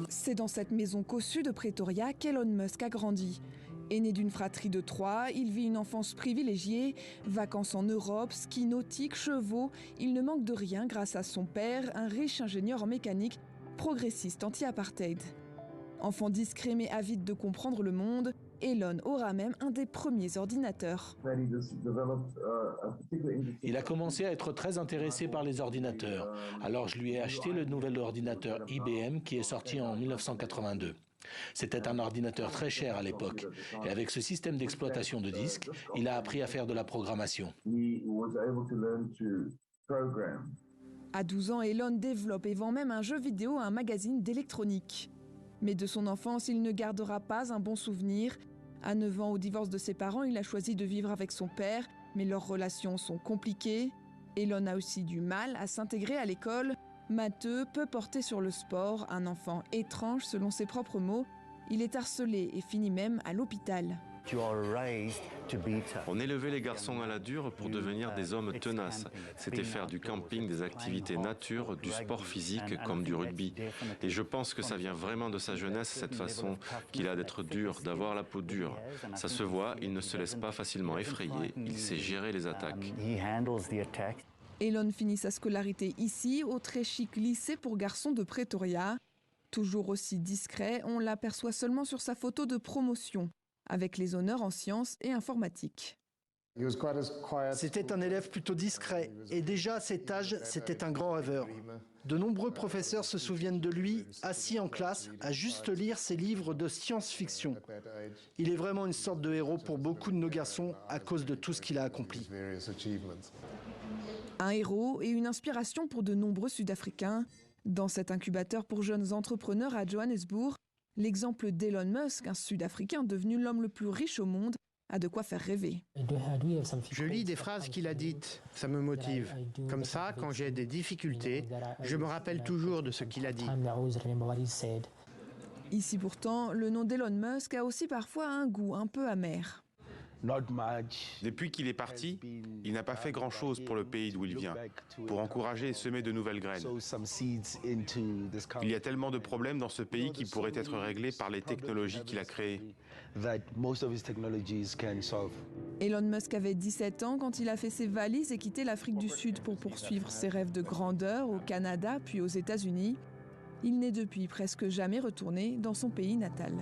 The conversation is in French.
C'est dans cette maison cossue de Pretoria qu'Elon Musk a grandi. Aîné d'une fratrie de 3, il vit une enfance privilégiée, vacances en Europe, ski nautique, chevaux. Il ne manque de rien grâce à son père, un riche ingénieur en mécanique, progressiste anti-apartheid. Enfant discret mais avide de comprendre le monde, Elon aura même un des premiers ordinateurs. Il a commencé à être très intéressé par les ordinateurs. Alors je lui ai acheté le nouvel ordinateur IBM qui est sorti en 1982. C'était un ordinateur très cher à l'époque. Et avec ce système d'exploitation de disques, il a appris à faire de la programmation. À 12 ans, Elon développe et vend même un jeu vidéo à un magazine d'électronique. Mais de son enfance, il ne gardera pas un bon souvenir. À 9 ans, au divorce de ses parents, il a choisi de vivre avec son père, mais leurs relations sont compliquées. Elon a aussi du mal à s'intégrer à l'école. Matheux, peu porté sur le sport, un enfant étrange selon ses propres mots. Il est harcelé et finit même à l'hôpital. On élevait les garçons à la dure pour devenir des hommes tenaces. C'était faire du camping, des activités nature, du sport physique comme du rugby. Et je pense que ça vient vraiment de sa jeunesse, cette façon qu'il a d'être dur, d'avoir la peau dure. Ça se voit, il ne se laisse pas facilement effrayer, il sait gérer les attaques. Elon finit sa scolarité ici, au très chic lycée pour garçons de Pretoria. Toujours aussi discret, on l'aperçoit seulement sur sa photo de promotion, avec les honneurs en sciences et informatique. C'était un élève plutôt discret, et déjà à cet âge, c'était un grand rêveur. De nombreux professeurs se souviennent de lui, assis en classe, à juste lire ses livres de science-fiction. Il est vraiment une sorte de héros pour beaucoup de nos garçons à cause de tout ce qu'il a accompli. Un héros et une inspiration pour de nombreux Sud-Africains. Dans cet incubateur pour jeunes entrepreneurs à Johannesburg, l'exemple d'Elon Musk, un Sud-Africain devenu l'homme le plus riche au monde, a de quoi faire rêver. Je lis des phrases qu'il a dites, ça me motive. Comme ça, quand j'ai des difficultés, je me rappelle toujours de ce qu'il a dit. Ici pourtant, le nom d'Elon Musk a aussi parfois un goût un peu amer. Depuis qu'il est parti, il n'a pas fait grand-chose pour le pays d'où il vient, pour encourager et semer de nouvelles graines. Il y a tellement de problèmes dans ce pays qui pourraient être réglés par les technologies qu'il a créées. Elon Musk avait 17 ans quand il a fait ses valises et quitté l'Afrique du Sud pour poursuivre ses rêves de grandeur au Canada puis aux États-Unis. Il n'est depuis presque jamais retourné dans son pays natal.